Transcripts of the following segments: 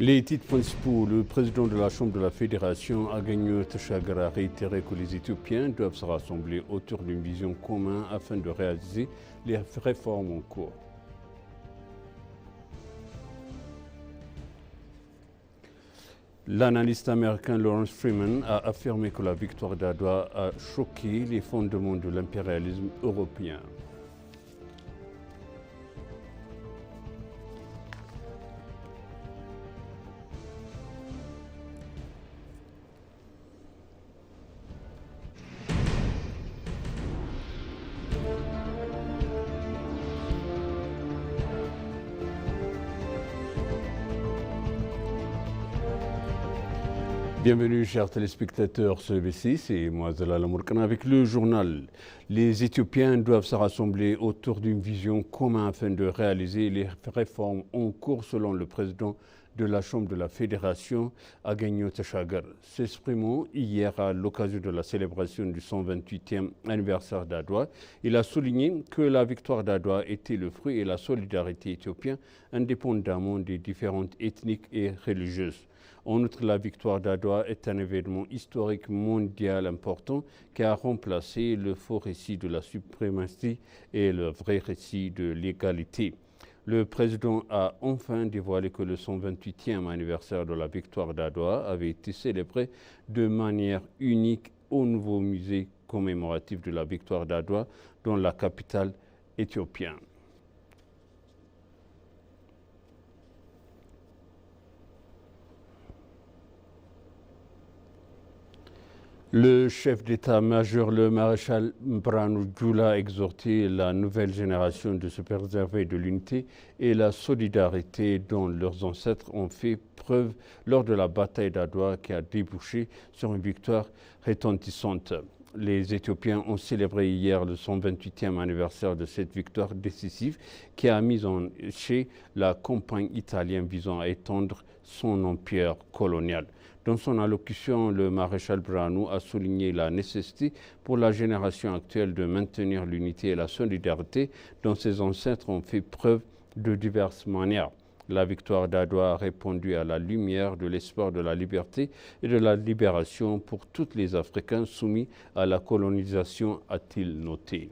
Les titres principaux, le président de la Chambre de la Fédération, Agnew Teshagare, a réitéré que les Éthiopiens doivent se rassembler autour d'une vision commune afin de réaliser les réformes en cours. L'analyste américain Lawrence Freeman a affirmé que la victoire d'Adwa a choqué les fondements de l'impérialisme européen. Bienvenue chers téléspectateurs sur B6, c'est moi Zalal Amourkana avec le journal. Les Éthiopiens doivent se rassembler autour d'une vision commune afin de réaliser les réformes en cours selon le président de la Chambre de la Fédération, Agnew Teshagare. S'exprimant hier à l'occasion de la célébration du 128e anniversaire d'Adwa, il a souligné que la victoire d'Adwa était le fruit de la solidarité éthiopienne indépendamment des différentes ethniques et religieuses. En outre, la victoire d'Adwa est un événement historique mondial important qui a remplacé le faux récit de la suprématie et le vrai récit de l'égalité. Le président a enfin dévoilé que le 128e anniversaire de la victoire d'Adwa avait été célébré de manière unique au nouveau musée commémoratif de la victoire d'Adwa dans la capitale éthiopienne. Le chef d'état-major, le maréchal Branu Jula, a exhorté la nouvelle génération de se préserver de l'unité et la solidarité dont leurs ancêtres ont fait preuve lors de la bataille d'Adwa qui a débouché sur une victoire retentissante. Les Éthiopiens ont célébré hier le 128e anniversaire de cette victoire décisive qui a mis en échec la campagne italienne visant à étendre son empire colonial. Dans son allocution, le maréchal Branu a souligné la nécessité pour la génération actuelle de maintenir l'unité et la solidarité dont ses ancêtres ont fait preuve de diverses manières. La victoire d'Adwa a répondu à la lumière de l'espoir de la liberté et de la libération pour tous les Africains soumis à la colonisation, a-t-il noté.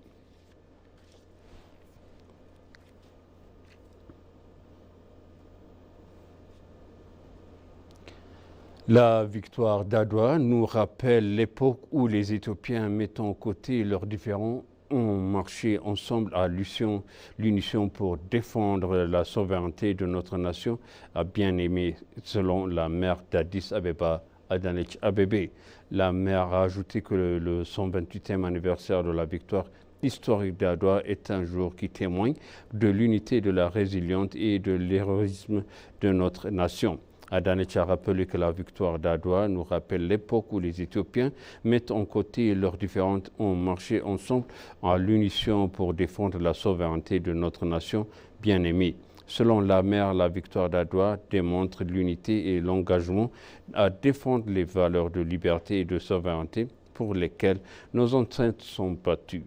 La victoire d'Adwa nous rappelle l'époque où les Éthiopiens, mettant de côté leurs différends, ont marché ensemble à l'unisson pour défendre la souveraineté de notre nation, a bien aimé, selon la maire d'Addis Abeba, Adanej Abebe. La maire a ajouté que le 128e anniversaire de la victoire historique d'Adwa est un jour qui témoigne de l'unité, de la résilience et de l'héroïsme de notre nation. Adanej a rappelé que la victoire d'Adwa nous rappelle l'époque où les Éthiopiens mettent en côté leurs différentes, ont marché ensemble à l'unisson pour défendre la souveraineté de notre nation bien-aimée. Selon la maire, la victoire d'Adwa démontre l'unité et l'engagement à défendre les valeurs de liberté et de souveraineté pour lesquelles nos ancêtres sont battus.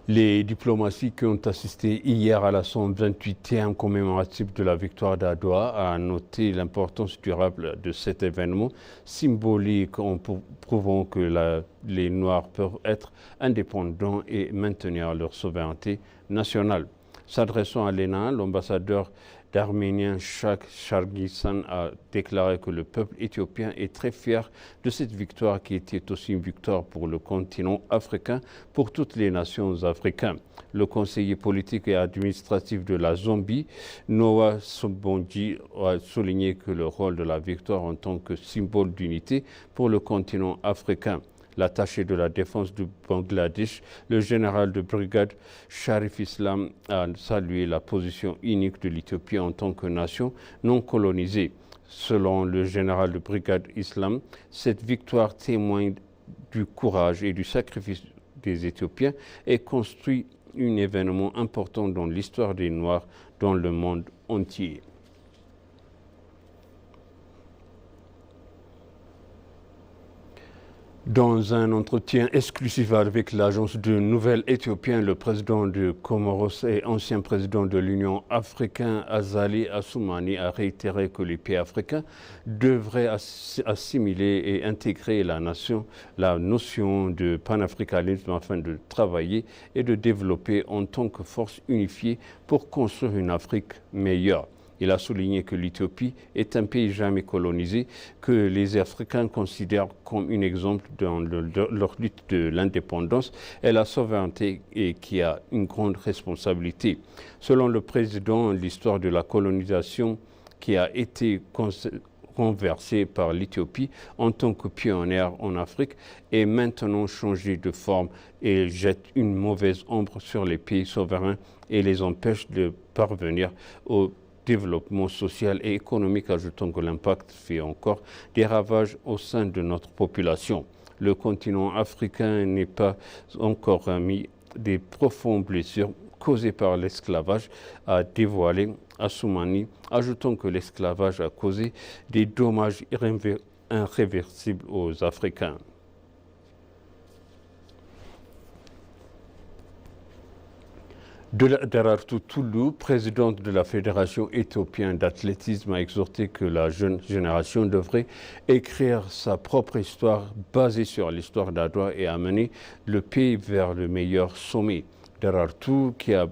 Les diplomaties qui ont assisté hier à la 128e commémorative de la victoire d'Adwa a noté l'importance durable de cet événement symbolique en prouvant que les Noirs peuvent être indépendants et maintenir leur souveraineté nationale. S'adressant à l'ENA, l'ambassadeur d'Arménien Shak Shargissan a déclaré que le peuple éthiopien est très fier de cette victoire qui était aussi une victoire pour le continent africain, pour toutes les nations africaines. Le conseiller politique et administratif de la Zambie, Noah Sobonji, a souligné que le rôle de la victoire en tant que symbole d'unité pour le continent africain. L'attaché de la défense du Bangladesh, le général de brigade Sharif Islam, a salué la position unique de l'Éthiopie en tant que nation non colonisée. Selon le général de brigade Islam, cette victoire témoigne du courage et du sacrifice des Éthiopiens et construit un événement important dans l'histoire des Noirs dans le monde entier. Dans un entretien exclusif avec l'agence de nouvelles éthiopienne, le président de Comoros et ancien président de l'Union africaine, Azali Assoumani, a réitéré que les pays africains devraient assimiler et intégrer la notion de panafricanisme afin de travailler et de développer en tant que force unifiée pour construire une Afrique meilleure. Il a souligné que l'Éthiopie est un pays jamais colonisé, que les Africains considèrent comme un exemple dans leur lutte de l'indépendance et la souveraineté et qui a une grande responsabilité. Selon le président, l'histoire de la colonisation qui a été renversée par l'Éthiopie en tant que pionnière en Afrique est maintenant changée de forme et jette une mauvaise ombre sur les pays souverains et les empêche de parvenir au développement social et économique, ajoutant que l'impact fait encore des ravages au sein de notre population. Le continent africain n'est pas encore remis des profondes blessures causées par l'esclavage, a dévoilé Assoumani, ajoutant que l'esclavage a causé des dommages irréversibles aux Africains. Derartu Toulou, présidente de la Fédération éthiopienne d'athlétisme, a exhorté que la jeune génération devrait écrire sa propre histoire basée sur l'histoire d'Adwa et amener le pays vers le meilleur sommet. Derartu, qui a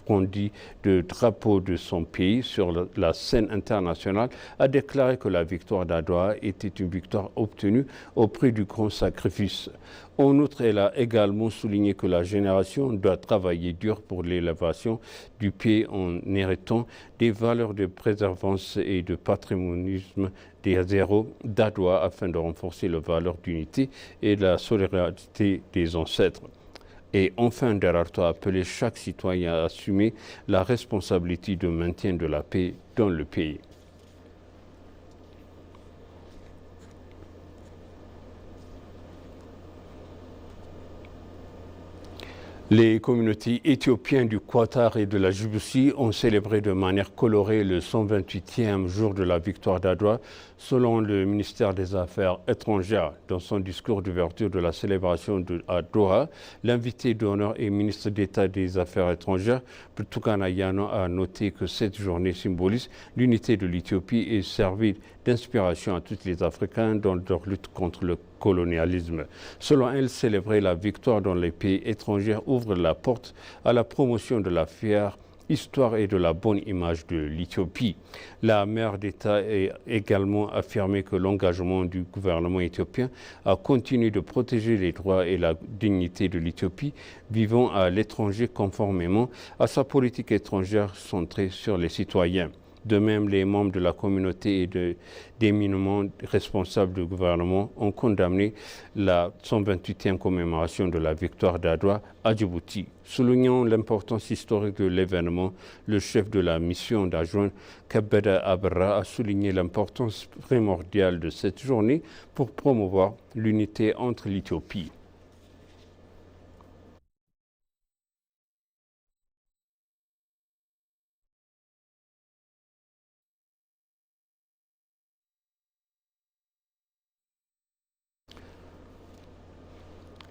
brandi le drapeau de son pays sur la scène internationale, a déclaré que la victoire d'Adwa était une victoire obtenue au prix du grand sacrifice. En outre, elle a également souligné que la génération doit travailler dur pour l'élévation du pays en héritant des valeurs de préservance et de patrimonisme des héros d'Adwa afin de renforcer les valeurs d'unité et de la solidarité des ancêtres. Et enfin, Derartu a appelé chaque citoyen à assumer la responsabilité de maintien de la paix dans le pays. Les communautés éthiopiennes du Qatar et de la Djibouti ont célébré de manière colorée le 128e jour de la victoire d'Adwa, selon le ministère des Affaires étrangères. Dans son discours d'ouverture de la célébration à Doha, l'invité d'honneur et ministre d'État des Affaires étrangères, Birtukan Ayano, a noté que cette journée symbolise l'unité de l'Éthiopie et servit d'inspiration à tous les Africains dans leur lutte contre le colonialisme. Selon elle, célébrer la victoire dans les pays étrangers ouvre la porte à la promotion de la fière histoire et de la bonne image de l'Éthiopie. La mère d'État a également affirmé que l'engagement du gouvernement éthiopien a continué de protéger les droits et la dignité de l'Éthiopie vivant à l'étranger conformément à sa politique étrangère centrée sur les citoyens. De même, les membres de la communauté et d'éminemment responsables du gouvernement ont condamné la 128e commémoration de la victoire d'Adwa à Djibouti. Soulignant l'importance historique de l'événement, le chef de la mission d'adjoint Kebede Abra a souligné l'importance primordiale de cette journée pour promouvoir l'unité entre l'Éthiopie.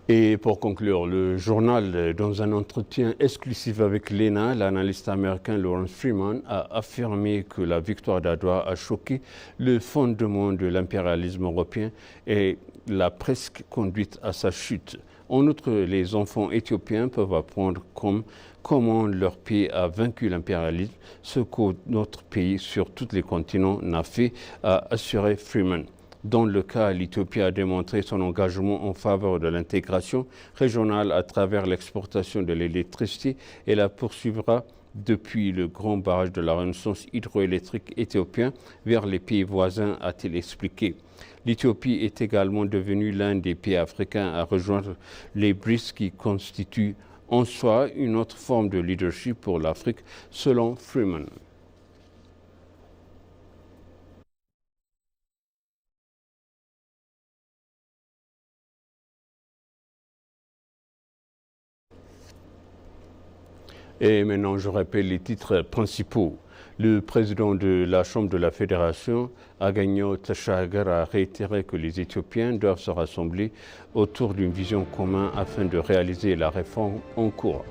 Et pour conclure, le journal, dans un entretien exclusif avec l'ENA, l'analyste américain Lawrence Freeman a affirmé que la victoire d'Adwa a choqué le fondement de l'impérialisme européen et l'a presque conduite à sa chute. En outre, les enfants éthiopiens peuvent apprendre comment leur pays a vaincu l'impérialisme, ce que notre pays sur tous les continents n'a fait, a assuré Freeman. Dans le cas, l'Éthiopie a démontré son engagement en faveur de l'intégration régionale à travers l'exportation de l'électricité et la poursuivra depuis le grand barrage de la Renaissance hydroélectrique éthiopien vers les pays voisins, a-t-il expliqué. L'Éthiopie est également devenue l'un des pays africains à rejoindre les BRICS qui constituent en soi une autre forme de leadership pour l'Afrique, selon Freeman. Et maintenant, je rappelle les titres principaux. Le président de la Chambre de la Fédération, Agagno Tchagar, a réitéré que les Éthiopiens doivent se rassembler autour d'une vision commune afin de réaliser la réforme en cours.